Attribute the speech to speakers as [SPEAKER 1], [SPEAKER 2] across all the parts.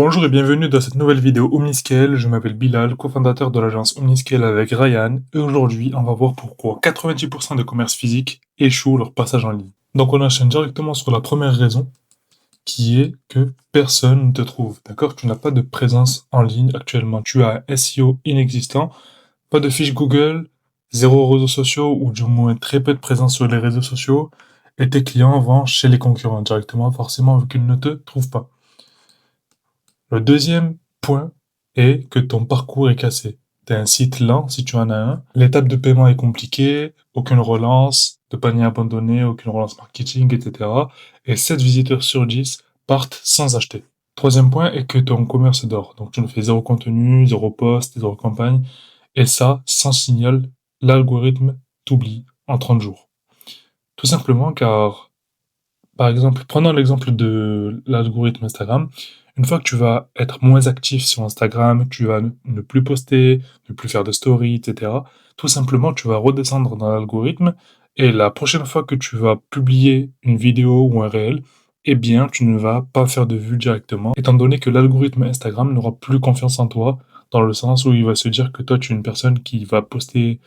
[SPEAKER 1] Bonjour et bienvenue dans cette nouvelle vidéo Omniscale. Je m'appelle Bilal, cofondateur de l'agence Omniscale avec Ryan. Et aujourd'hui, on va voir pourquoi 90% des commerces physiques échouent leur passage en ligne. Donc on enchaîne directement sur la première raison, qui est que personne ne te trouve. D'accord? Tu n'as pas de présence en ligne actuellement. Tu as un SEO inexistant, pas de fiche Google, zéro réseaux sociaux ou du moins très peu de présence sur les réseaux sociaux. Et tes clients vont chez les concurrents directement, forcément, vu qu'ils ne te trouvent pas. Le deuxième point est que ton parcours est cassé. Tu as un site lent si tu en as un. L'étape de paiement est compliquée, aucune relance, de panier abandonné, aucune relance marketing, etc. Et 7 visiteurs sur 10 partent sans acheter. Troisième point est que ton commerce dort. Donc tu ne fais zéro contenu, zéro post, zéro campagne. Et ça, sans signal, l'algorithme t'oublie en 30 jours. Tout simplement car par exemple, prenons l'exemple de l'algorithme Instagram. Une fois que tu vas être moins actif sur Instagram, tu vas ne plus poster, ne plus faire de stories, etc. Tout simplement, tu vas redescendre dans l'algorithme et la prochaine fois que tu vas publier une vidéo ou un réel, eh bien, tu ne vas pas faire de vue directement, étant donné que l'algorithme Instagram n'aura plus confiance en toi, dans le sens où il va se dire que toi, tu es une personne qui va poster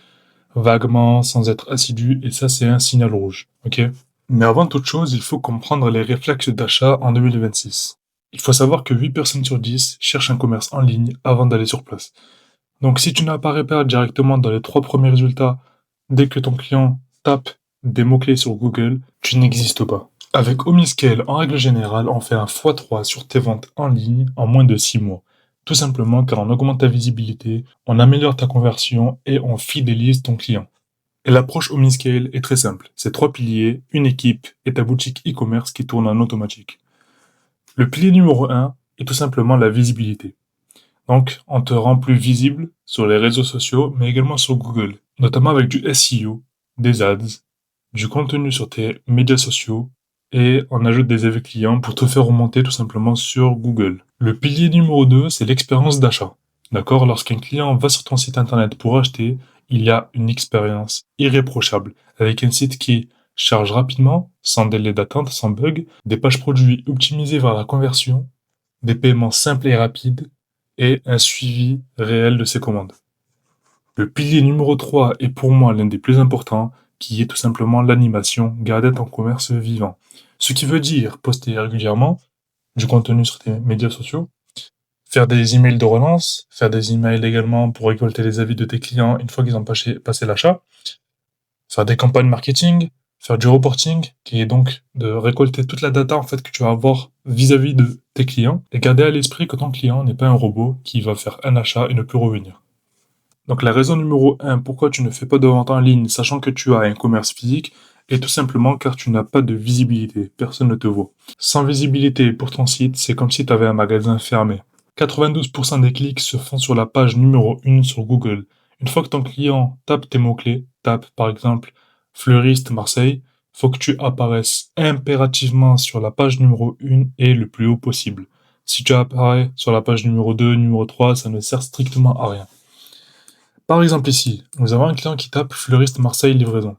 [SPEAKER 1] vaguement, sans être assidu, et ça, c'est un signal rouge. Ok? Mais avant toute chose, il faut comprendre les réflexes d'achat en 2026. Il faut savoir que 8 personnes sur 10 cherchent un commerce en ligne avant d'aller sur place. Donc si tu n'apparais pas directement dans les 3 premiers résultats dès que ton client tape des mots-clés sur Google, tu n'existes pas. Avec Omniscale, en règle générale, on fait un x3 sur tes ventes en ligne en moins de 6 mois. Tout simplement car on augmente ta visibilité, on améliore ta conversion et on fidélise ton client. Et l'approche Omniscale est très simple. C'est 3 piliers, une équipe et ta boutique e-commerce qui tourne en automatique. Le pilier numéro 1 est tout simplement la visibilité. Donc, on te rend plus visible sur les réseaux sociaux, mais également sur Google, notamment avec du SEO, des ads, du contenu sur tes médias sociaux, et on ajoute des avis clients pour te faire remonter tout simplement sur Google. Le pilier numéro 2, c'est l'expérience d'achat. D'accord? Lorsqu'un client va sur ton site internet pour acheter, il y a une expérience irréprochable, avec un site qui charge rapidement, sans délai d'attente, sans bug, des pages produits optimisées vers la conversion, des paiements simples et rapides, et un suivi réel de ses commandes. Le pilier numéro 3 est pour moi l'un des plus importants, qui est tout simplement l'animation, garder ton commerce vivant. Ce qui veut dire poster régulièrement du contenu sur tes médias sociaux, faire des emails de relance, faire des emails également pour récolter les avis de tes clients une fois qu'ils ont passé l'achat, faire des campagnes marketing, faire du reporting, qui est donc de récolter toute la data en fait que tu vas avoir vis-à-vis de tes clients et garder à l'esprit que ton client n'est pas un robot qui va faire un achat et ne plus revenir. Donc la raison numéro 1 pourquoi tu ne fais pas de vente en ligne sachant que tu as un commerce physique est tout simplement car tu n'as pas de visibilité, personne ne te voit. Sans visibilité pour ton site, c'est comme si tu avais un magasin fermé. 92% des clics se font sur la page numéro 1 sur Google. Une fois que ton client tape tes mots-clés, tape par exemple fleuriste Marseille, faut que tu apparaisses impérativement sur la page numéro 1 et le plus haut possible. Si tu apparais sur la page numéro 2, numéro 3, ça ne sert strictement à rien. Par exemple ici, nous avons un client qui tape fleuriste Marseille livraison.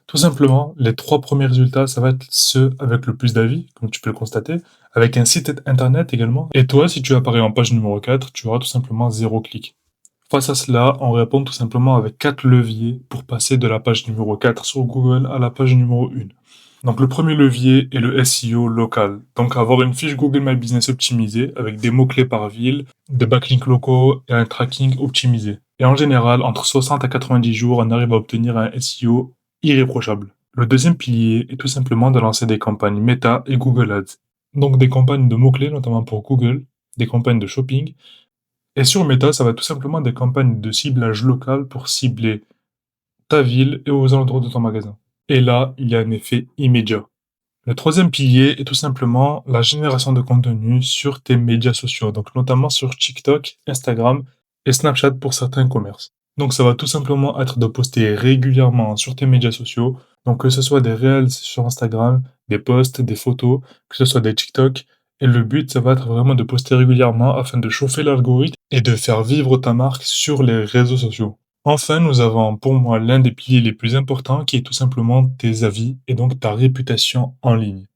[SPEAKER 1] Tout simplement, les 3 premiers résultats, ça va être ceux avec le plus d'avis, comme tu peux le constater, avec un site internet également. Et toi, si tu apparais en page numéro 4, tu auras tout simplement 0 clic. Face à cela, on répond tout simplement avec 4 leviers pour passer de la page numéro 4 sur Google à la page numéro 1. Donc le premier levier est le SEO local. Donc avoir une fiche Google My Business optimisée avec des mots-clés par ville, des backlinks locaux et un tracking optimisé. Et en général, entre 60 à 90 jours, on arrive à obtenir un SEO irréprochable. Le deuxième pilier est tout simplement de lancer des campagnes Meta et Google Ads. Donc des campagnes de mots-clés, notamment pour Google, des campagnes de shopping. Et sur Meta, ça va être tout simplement des campagnes de ciblage local pour cibler ta ville et aux alentours de ton magasin. Et là, il y a un effet immédiat. Le troisième pilier est tout simplement la génération de contenu sur tes médias sociaux, donc notamment sur TikTok, Instagram et Snapchat pour certains commerces. Donc ça va tout simplement être de poster régulièrement sur tes médias sociaux, donc que ce soit des reels sur Instagram, des posts, des photos, que ce soit des TikTok, et le but ça va être vraiment de poster régulièrement afin de chauffer l'algorithme et de faire vivre ta marque sur les réseaux sociaux. Enfin, nous avons pour moi l'un des piliers les plus importants qui est tout simplement tes avis et donc ta réputation en ligne.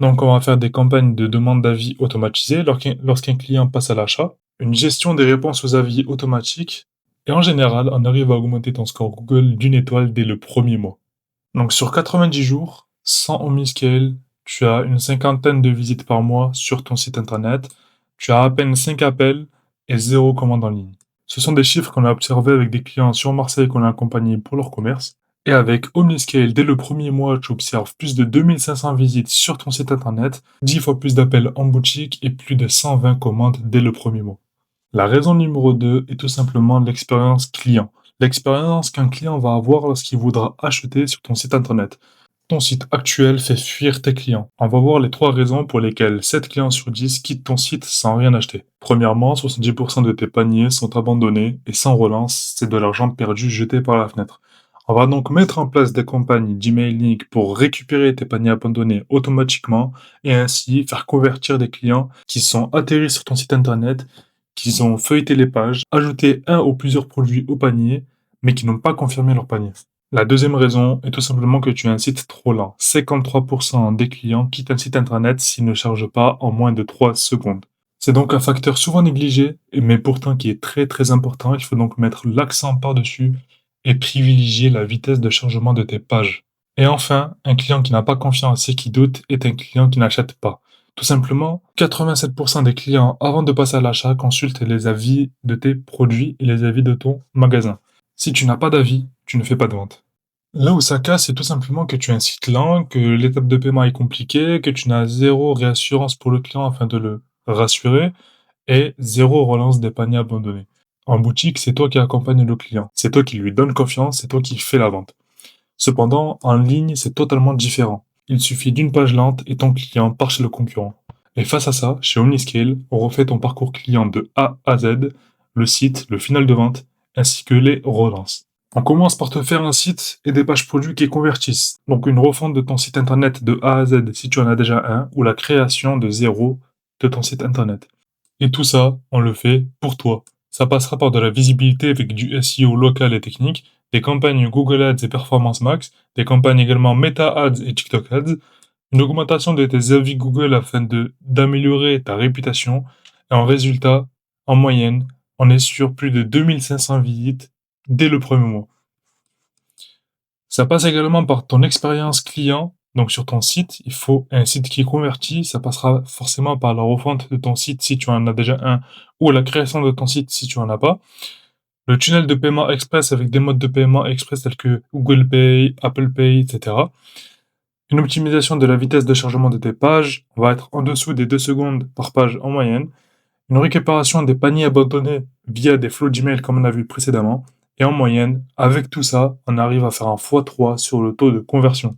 [SPEAKER 1] Donc, on va faire des campagnes de demande d'avis automatisées lorsqu'un client passe à l'achat, une gestion des réponses aux avis automatiques, et en général, on arrive à augmenter ton score Google d'une étoile dès le premier mois. Donc, sur 90 jours, sans Omniscale, tu as une cinquantaine de visites par mois sur ton site internet, tu as à peine 5 appels et zéro commande en ligne. Ce sont des chiffres qu'on a observés avec des clients sur Marseille qu'on a accompagnés pour leur commerce. Et avec Omniscale, dès le premier mois, tu observes plus de 2500 visites sur ton site internet, 10 fois plus d'appels en boutique et plus de 120 commandes dès le premier mois. La raison numéro 2 est tout simplement l'expérience client. L'expérience qu'un client va avoir lorsqu'il voudra acheter sur ton site internet. Ton site actuel fait fuir tes clients. On va voir les 3 raisons pour lesquelles 7 clients sur 10 quittent ton site sans rien acheter. Premièrement, 70% de tes paniers sont abandonnés et sans relance, c'est de l'argent perdu jeté par la fenêtre. On va donc mettre en place des campagnes d'emailing pour récupérer tes paniers abandonnés automatiquement et ainsi faire convertir des clients qui sont atterris sur ton site internet, qui ont feuilleté les pages, ajouté un ou plusieurs produits au panier, mais qui n'ont pas confirmé leur panier. La deuxième raison est tout simplement que tu as un site trop lent. 53% des clients quittent un site internet s'il ne charge pas en moins de 3 secondes. C'est donc un facteur souvent négligé, mais pourtant qui est très très important. Il faut donc mettre l'accent par-dessus et privilégier la vitesse de chargement de tes pages. Et enfin, un client qui n'a pas confiance et qui doute est un client qui n'achète pas. Tout simplement, 87% des clients, avant de passer à l'achat, consultent les avis de tes produits et les avis de ton magasin. Si tu n'as pas d'avis, tu ne fais pas de vente. Là où ça casse, c'est tout simplement que tu as un site lent, que l'étape de paiement est compliquée, que tu n'as zéro réassurance pour le client afin de le rassurer, et zéro relance des paniers abandonnés. En boutique, c'est toi qui accompagne le client. C'est toi qui lui donne confiance, c'est toi qui fais la vente. Cependant, en ligne, c'est totalement différent. Il suffit d'une page lente et ton client part chez le concurrent. Et face à ça, chez Omniscale, on refait ton parcours client de A à Z, le site, le final de vente, ainsi que les relances. On commence par te faire un site et des pages produits qui convertissent. Donc une refonte de ton site internet de A à Z si tu en as déjà un, ou la création de zéro de ton site internet. Et tout ça, on le fait pour toi. Ça passera par de la visibilité avec du SEO local et technique, des campagnes Google Ads et Performance Max, des campagnes également Meta Ads et TikTok Ads, une augmentation de tes avis Google afin d'améliorer ta réputation, et en résultat, en moyenne, on est sur plus de 2500 visites dès le premier mois. Ça passe également par ton expérience client. Donc sur ton site, il faut un site qui convertit. Ça passera forcément par la refonte de ton site si tu en as déjà un, ou la création de ton site si tu en as pas. Le tunnel de paiement express avec des modes de paiement express tels que Google Pay, Apple Pay, etc. Une optimisation de la vitesse de chargement de tes pages. On va être en dessous des 2 secondes par page en moyenne. Une récupération des paniers abandonnés via des flots d'email comme on a vu précédemment. Et en moyenne, avec tout ça, on arrive à faire un x3 sur le taux de conversion.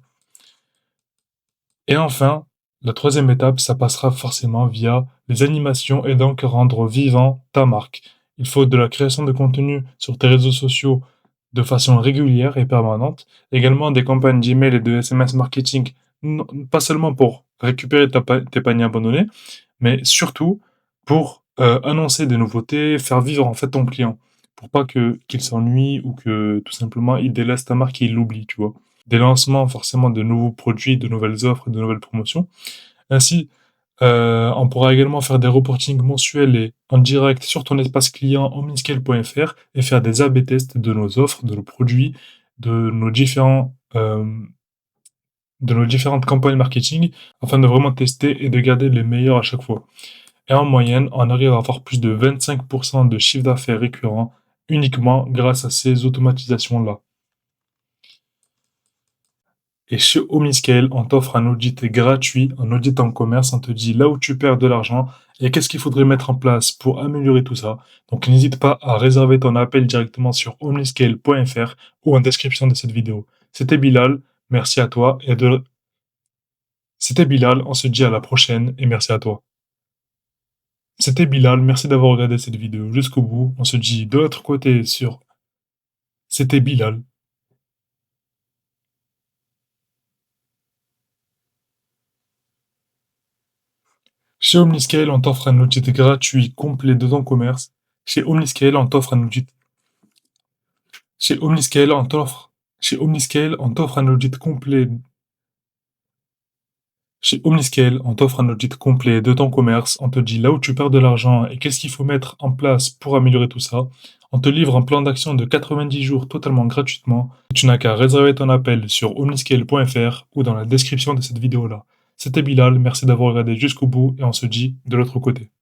[SPEAKER 1] Et enfin, la troisième étape, ça passera forcément via les animations et donc rendre vivant ta marque. Il faut de la création de contenu sur tes réseaux sociaux de façon régulière et permanente. Également des campagnes d'email et de SMS marketing, pas seulement pour récupérer tes paniers abandonnés, mais surtout pour annoncer des nouveautés, faire vivre en fait ton client, pour pas qu'il s'ennuie ou que tout simplement il délaisse ta marque et il l'oublie, tu vois. Des lancements forcément de nouveaux produits, de nouvelles offres, de nouvelles promotions. Ainsi, on pourra également faire des reportings mensuels et en direct sur ton espace client omniscale.fr et faire des A/B tests de nos offres, de nos produits, de nos de nos différentes campagnes marketing afin de vraiment tester et de garder les meilleurs à chaque fois. Et en moyenne, on arrive à avoir plus de 25% de chiffre d'affaires récurrent uniquement grâce à ces automatisations-là. Et chez Omniscale, on t'offre un audit gratuit, un audit en commerce, on te dit là où tu perds de l'argent et qu'est-ce qu'il faudrait mettre en place pour améliorer tout ça. Donc n'hésite pas à réserver ton appel directement sur omniscale.fr ou en description de cette vidéo. C'était Bilal, merci à toi C'était Bilal, on se dit à la prochaine et merci à toi. C'était Bilal, merci d'avoir regardé cette vidéo jusqu'au bout. On se dit de l'autre côté sur C'était Bilal. Chez Omniscale, on t'offre un audit gratuit complet de ton commerce. Chez Omniscale, on t'offre un audit. Chez Omniscale, on t'offre. Chez Omniscale, on t'offre un audit complet. Chez Omniscale, on t'offre un audit complet de ton commerce, on te dit là où tu perds de l'argent et qu'est-ce qu'il faut mettre en place pour améliorer tout ça. On te livre un plan d'action de 90 jours totalement gratuitement. Tu n'as qu'à réserver ton appel sur omniscale.fr ou dans la description de cette vidéo-là. C'était Bilal, merci d'avoir regardé jusqu'au bout et on se dit de l'autre côté.